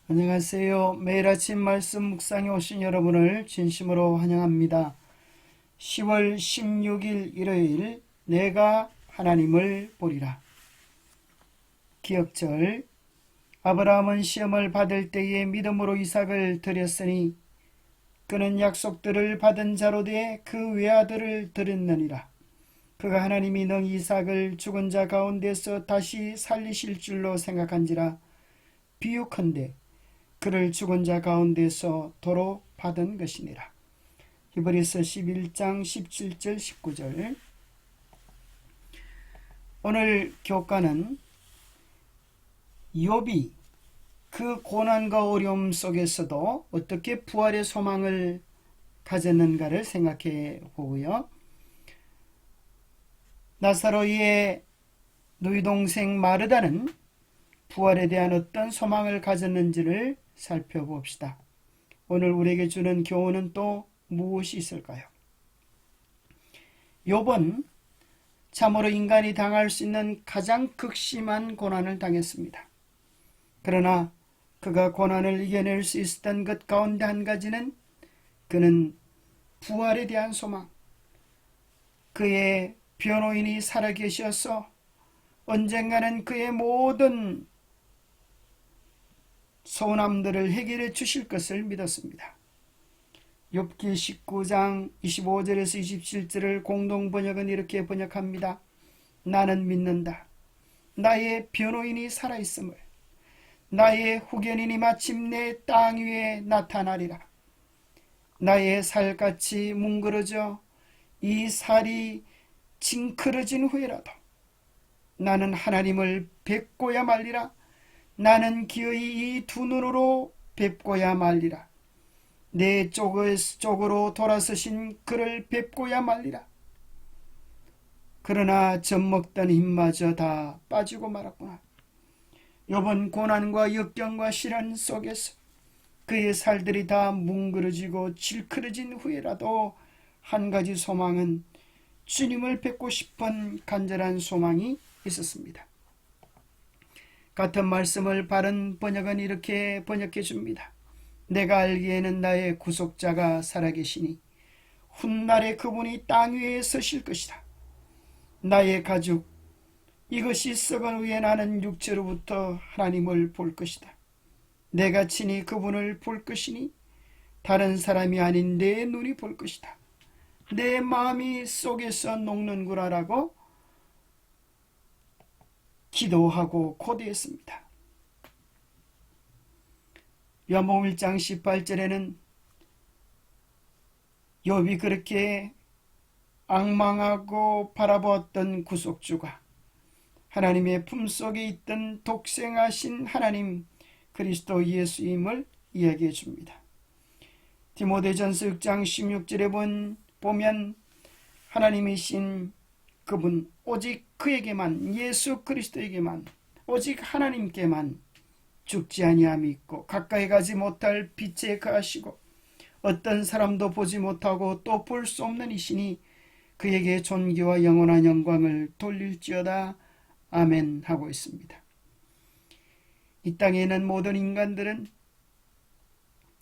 안녕하세요. 매일 아침 말씀 묵상에 오신 여러분을 진심으로 환영합니다. 10월 16일 일요일 내가 하나님을 보리라. 기억절 아브라함은 시험을 받을 때에 믿음으로 이삭을 드렸으니 그는 약속들을 받은 자로 되어 그 외아들을 드렸느니라. 그가 하나님이 능히 이삭을 죽은 자 가운데서 다시 살리실 줄로 생각한지라. 비유컨대 그를 죽은 자 가운데서 도로 받은 것이니라. 히브리서 11장 17절 19절. 오늘 교과는 욥이 그 고난과 어려움 속에서도 어떻게 부활의 소망을 가졌는가를 생각해 보고요. 나사로의 누이 동생 마르다는 부활에 대한 어떤 소망을 가졌는지를 살펴봅시다. 오늘 우리에게 주는 교훈은 또 무엇이 있을까요? 욥은 참으로 인간이 당할 수 있는 가장 극심한 고난을 당했습니다. 그러나 그가 고난을 이겨낼 수 있었던 것 가운데 한 가지는 그는 부활에 대한 소망, 그의 변호인이 살아계셔서 언젠가는 그의 모든 서운함들을 해결해 주실 것을 믿었습니다. 욥기 19장 25절에서 27절을 공동 번역은 이렇게 번역합니다. 나는 믿는다. 나의 변호인이 살아있음을, 나의 후견인이 마침내 땅 위에 나타나리라. 나의 살같이 뭉그러져 이 살이 징그러진 후에라도 나는 하나님을 뵙고야 말리라. 나는 기어이 이 두 눈으로 뵙고야 말리라. 내 쪽으로 돌아서신 그를 뵙고야 말리라. 그러나 젖먹던 힘마저 다 빠지고 말았구나. 욥은 고난과 역경과 시련 속에서 그의 살들이 다 뭉그러지고 질그러진 후에라도 한 가지 소망은 주님을 뵙고 싶은 간절한 소망이 있었습니다. 같은 말씀을 바른 번역은 이렇게 번역해 줍니다. 내가 알기에는 나의 구속자가 살아계시니 훗날에 그분이 땅 위에 서실 것이다. 나의 가죽 이것이 썩은 후에 나는 육체로부터 하나님을 볼 것이다. 내가 친히 그분을 볼 것이니 다른 사람이 아닌 내 눈이 볼 것이다. 내 마음이 속에서 녹는구나라고 기도하고 고대했습니다. 요한복음 1장 18절에는 욥이 그렇게 앙망하고 바라보았던 구속주가 하나님의 품속에 있던 독생하신 하나님 그리스도 예수임을 이야기해 줍니다. 디모데전서 6장 16절에 보면 하나님이신 그분 오직 그에게만 예수 그리스도에게만 오직 하나님께만 죽지 아니함이 있고 가까이 가지 못할 빛에 거하시고 어떤 사람도 보지 못하고 또 볼 수 없는 이시니 그에게 존귀와 영원한 영광을 돌릴지어다. 아멘 하고 있습니다. 이 땅에 있는 모든 인간들은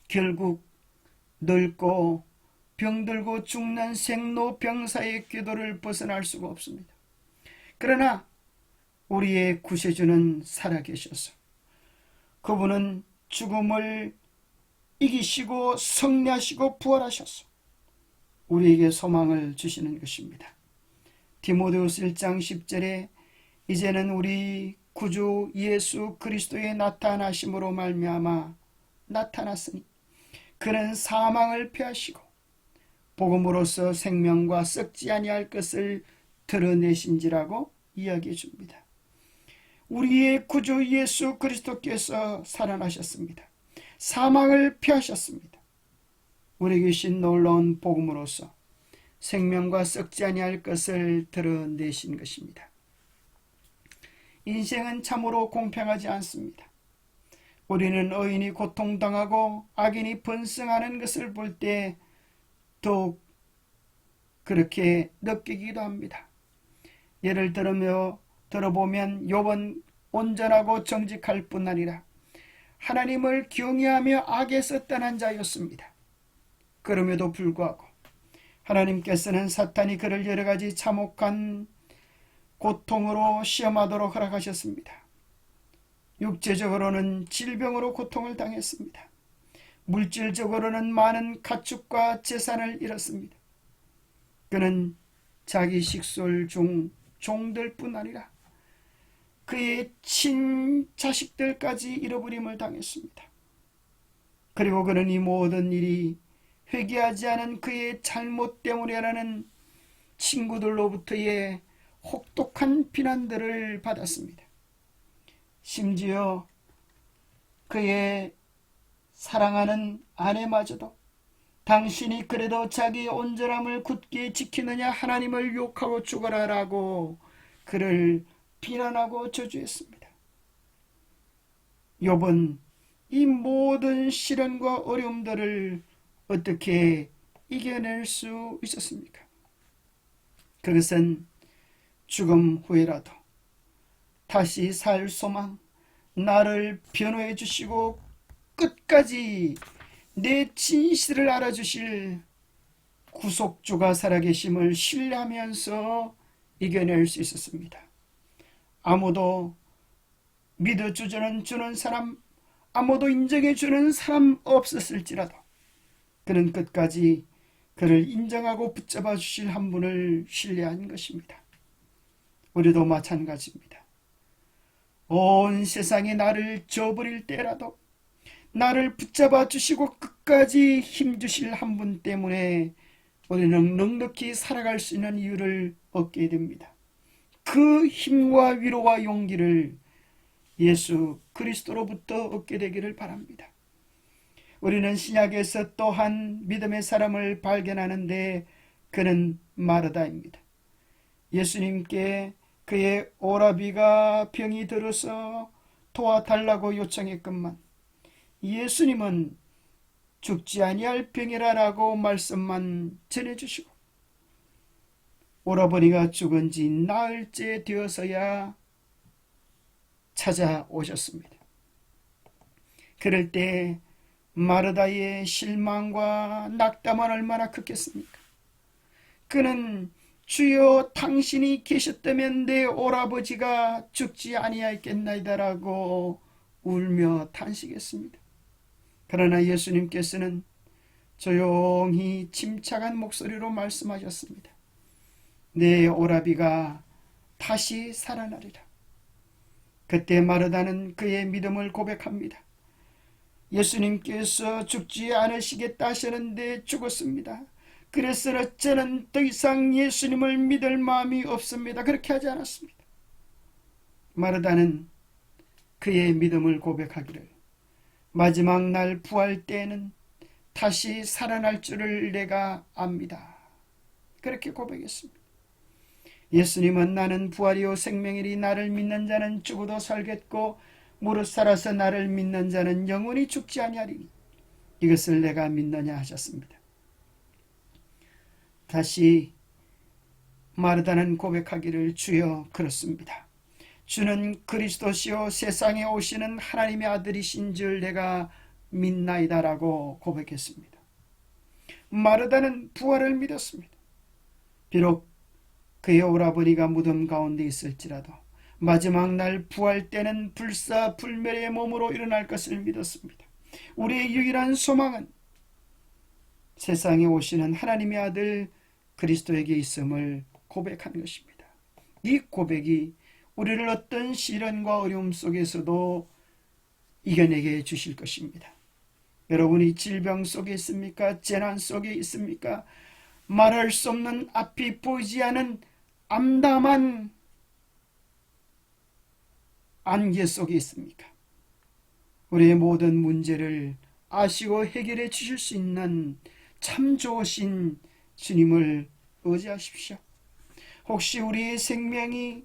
결국 늙고 병들고 죽는 생로병사의 궤도를 벗어날 수가 없습니다. 그러나 우리의 구세주는 살아계셔서 그분은 죽음을 이기시고 승리하시고 부활하셔서 우리에게 소망을 주시는 것입니다. 디모데후서 1장 10절에 이제는 우리 구주 예수 그리스도의 나타나심으로 말미암아 나타났으니 그는 사망을 패하시고 복음으로써 생명과 썩지 아니할 것을 드러내신지라고 이야기해 줍니다. 우리의 구주 예수 그리스도께서 살아나셨습니다. 사망을 피하셨습니다. 우리에게 주신 놀라운 복음으로써 생명과 썩지 아니할 것을 드러내신 것입니다. 인생은 참으로 공평하지 않습니다. 우리는 의인이 고통당하고 악인이 번성하는 것을 볼 때 더욱 그렇게 느끼기도 합니다. 예를 들어보면 욥은 온전하고 정직할 뿐 아니라 하나님을 경외하며 악에서 떠난 자였습니다. 그럼에도 불구하고 하나님께서는 사탄이 그를 여러 가지 참혹한 고통으로 시험하도록 허락하셨습니다. 육체적으로는 질병으로 고통을 당했습니다. 물질적으로는 많은 가축과 재산을 잃었습니다. 그는 자기 식솔 종들뿐 아니라 그의 친자식들까지 잃어버림을 당했습니다. 그리고 그는 이 모든 일이 회개하지 않은 그의 잘못 때문이라는 친구들로부터의 혹독한 비난들을 받았습니다. 심지어 그의 사랑하는 아내마저도 당신이 그래도 자기의 온전함을 굳게 지키느냐 하나님을 욕하고 죽어라라고 그를 비난하고 저주했습니다. 욥은 이 모든 시련과 어려움들을 어떻게 이겨낼 수 있었습니까? 그것은 죽음 후에라도 다시 살 소망, 나를 변호해 주시고 끝까지 내 진실을 알아주실 구속주가 살아계심을 신뢰하면서 이겨낼 수 있었습니다. 아무도 믿어주는 사람, 아무도 인정해주는 사람 없었을지라도 그는 끝까지 그를 인정하고 붙잡아 주실 한 분을 신뢰한 것입니다. 우리도 마찬가지입니다. 온 세상이 나를 저버릴 때라도 나를 붙잡아 주시고 끝까지 힘주실 한 분 때문에 우리는 넉넉히 살아갈 수 있는 이유를 얻게 됩니다. 그 힘과 위로와 용기를 예수 그리스도로부터 얻게 되기를 바랍니다. 우리는 신약에서 또한 믿음의 사람을 발견하는데 그는 마르다입니다. 예수님께 그의 오라비가 병이 들어서 도와달라고 요청했건만 예수님은 죽지 아니할 병이라라고 말씀만 전해주시고 오라버니가 죽은 지 나흘째 되어서야 찾아오셨습니다. 그럴 때 마르다의 실망과 낙담은 얼마나 컸겠습니까? 그는 주여 당신이 계셨다면 내 오라버지가 죽지 아니하였겠나이다라고 울며 탄식했습니다. 그러나 예수님께서는 조용히 침착한 목소리로 말씀하셨습니다. 내 오라비가 다시 살아나리라. 그때 마르다는 그의 믿음을 고백합니다. 예수님께서 죽지 않으시겠다 하셨는데 죽었습니다. 그래서 저는 더 이상 예수님을 믿을 마음이 없습니다. 그렇게 하지 않았습니다. 마르다는 그의 믿음을 고백하기를 마지막 날 부활 때에는 다시 살아날 줄을 내가 압니다. 그렇게 고백했습니다. 예수님은 나는 부활이요 생명이니 나를 믿는 자는 죽어도 살겠고 무릇 살아서 나를 믿는 자는 영원히 죽지 아니하리니 이것을 내가 믿느냐 하셨습니다. 다시 마르다는 고백하기를 주여 그렇습니다. 주는 그리스도시요 세상에 오시는 하나님의 아들이신 줄 내가 믿나이다라고 고백했습니다. 마르다는 부활을 믿었습니다. 비록 그의 오라버니가 무덤 가운데 있을지라도 마지막 날 부활 때는 불사불멸의 몸으로 일어날 것을 믿었습니다. 우리의 유일한 소망은 세상에 오시는 하나님의 아들 그리스도에게 있음을 고백하는 것입니다. 이 고백이 우리를 어떤 시련과 어려움 속에서도 이겨내게 주실 것입니다. 여러분이 질병 속에 있습니까? 재난 속에 있습니까? 말할 수 없는 앞이 보이지 않은 암담한 안개 속에 있습니까? 우리의 모든 문제를 아시고 해결해 주실 수 있는 참 좋으신 주님을 의지하십시오. 혹시 우리의 생명이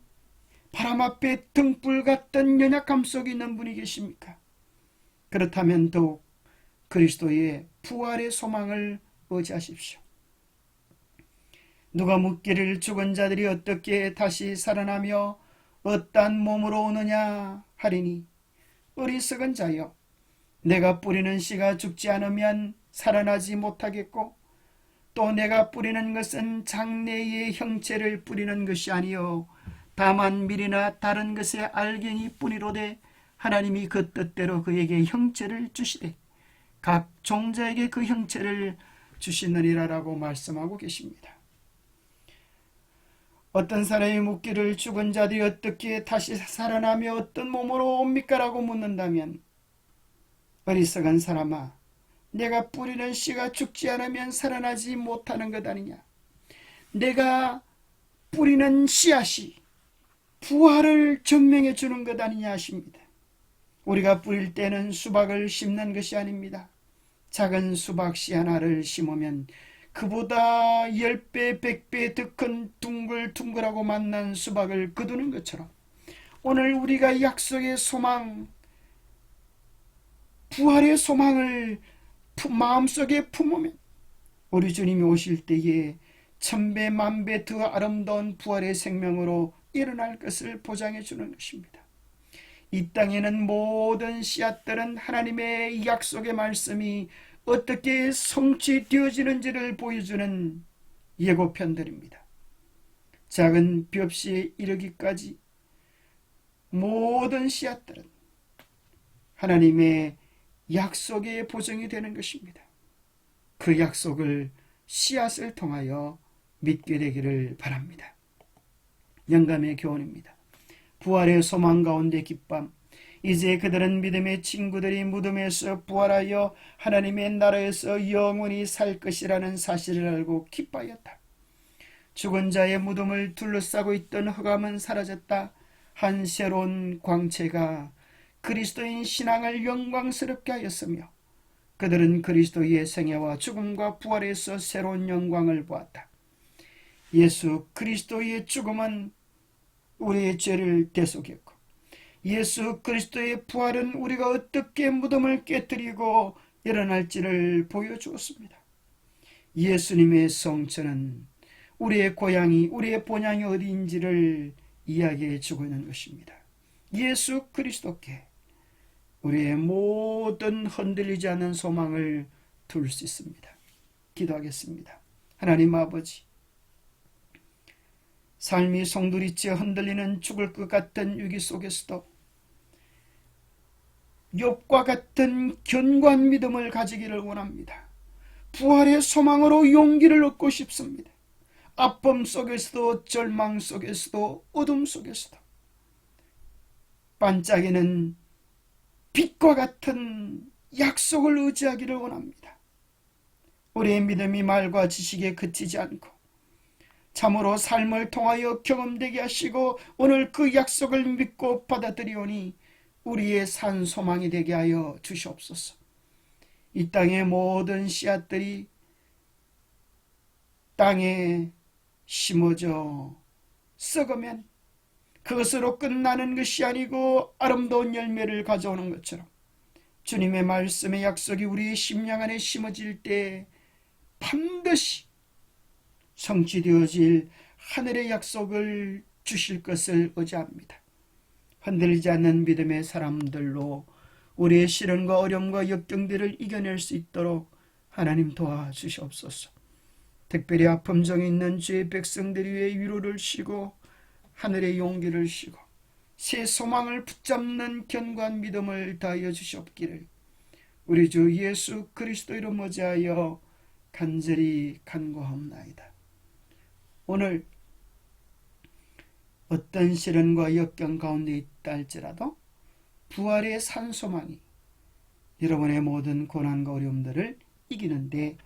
바람 앞에 등불 같던 연약함 속에 있는 분이 계십니까? 그렇다면 더욱 그리스도의 부활의 소망을 의지하십시오. 누가 묻기를 죽은 자들이 어떻게 다시 살아나며 어떠한 몸으로 오느냐 하리니 어리석은 자여 내가 뿌리는 씨가 죽지 않으면 살아나지 못하겠고 또 내가 뿌리는 것은 장래의 형체를 뿌리는 것이 아니요 다만 밀이나 다른 것의 알갱이 뿐이로되 하나님이 그 뜻대로 그에게 형체를 주시되 각 종자에게 그 형체를 주시느니라라고 말씀하고 계십니다. 어떤 사람이 묻기를 죽은 자들이 어떻게 다시 살아나며 어떤 몸으로 옵니까? 라고 묻는다면 어리석은 사람아, 내가 뿌리는 씨가 죽지 않으면 살아나지 못하는 것 아니냐. 내가 뿌리는 씨앗이 부활을 증명해 주는 것 아니냐 하십니다. 우리가 뿌릴 때는 수박을 심는 것이 아닙니다. 작은 수박 씨 하나를 심으면 그보다 10배, 100배 더 큰 둥글둥글하고 만난 수박을 거두는 것처럼 오늘 우리가 약속의 소망, 부활의 소망을 마음속에 품으면 우리 주님이 오실 때에 1000배, 10,000배 더 아름다운 부활의 생명으로 일어날 것을 보장해 주는 것입니다. 이 땅에는 모든 씨앗들은 하나님의 약속의 말씀이 어떻게 성취되어지는지를 보여주는 예고편들입니다. 작은 볏시에 이르기까지 모든 씨앗들은 하나님의 약속의 보증이 되는 것입니다. 그 약속을 씨앗을 통하여 믿게 되기를 바랍니다. 영감의 교훈입니다. 부활의 소망 가운데 기쁨. 이제 그들은 믿음의 친구들이 무덤에서 부활하여 하나님의 나라에서 영원히 살 것이라는 사실을 알고 기뻐하였다. 죽은 자의 무덤을 둘러싸고 있던 흑암은 사라졌다. 한 새로운 광채가 그리스도인 신앙을 영광스럽게 하였으며 그들은 그리스도의 생애와 죽음과 부활에서 새로운 영광을 보았다. 예수 그리스도의 죽음은 우리의 죄를 대속했고 예수 그리스도의 부활은 우리가 어떻게 무덤을 깨뜨리고 일어날지를 보여주었습니다. 예수님의 성천은 우리의 고향이 우리의 본향이 어디인지를 이야기해 주고 있는 것입니다. 예수 그리스도께 우리의 모든 흔들리지 않는 소망을 둘 수 있습니다. 기도하겠습니다. 하나님 아버지, 삶이 송두리째 흔들리는 죽을 것 같은 위기 속에서도 욥과 같은 견고한 믿음을 가지기를 원합니다. 부활의 소망으로 용기를 얻고 싶습니다. 아픔 속에서도 절망 속에서도 어둠 속에서도 반짝이는 빛과 같은 약속을 의지하기를 원합니다. 우리의 믿음이 말과 지식에 그치지 않고 참으로 삶을 통하여 경험되게 하시고 오늘 그 약속을 믿고 받아들이오니 우리의 산 소망이 되게 하여 주시옵소서. 이 땅의 모든 씨앗들이 땅에 심어져 썩으면 그것으로 끝나는 것이 아니고 아름다운 열매를 가져오는 것처럼 주님의 말씀의 약속이 우리의 심령 안에 심어질 때 반드시 성취되어질 하늘의 약속을 주실 것을 의지합니다. 흔들리지 않는 믿음의 사람들로 우리의 시련과 어려움과 역경들을 이겨낼 수 있도록 하나님 도와주시옵소서. 특별히 아픔 중에 있는 주의 백성들 위해 위로를 쉬고 하늘의 용기를 쉬고 새 소망을 붙잡는 견고한 믿음을 다하여 주시옵기를 우리 주 예수 그리스도 이름 의지하여 간절히 간구하옵나이다. 오늘 어떤 시련과 역경 가운데 있다 할지라도 부활의 산 소망이 여러분의 모든 고난과 어려움들을 이기는 데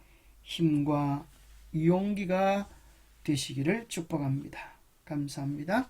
힘과 용기가 되시기를 축복합니다. 감사합니다.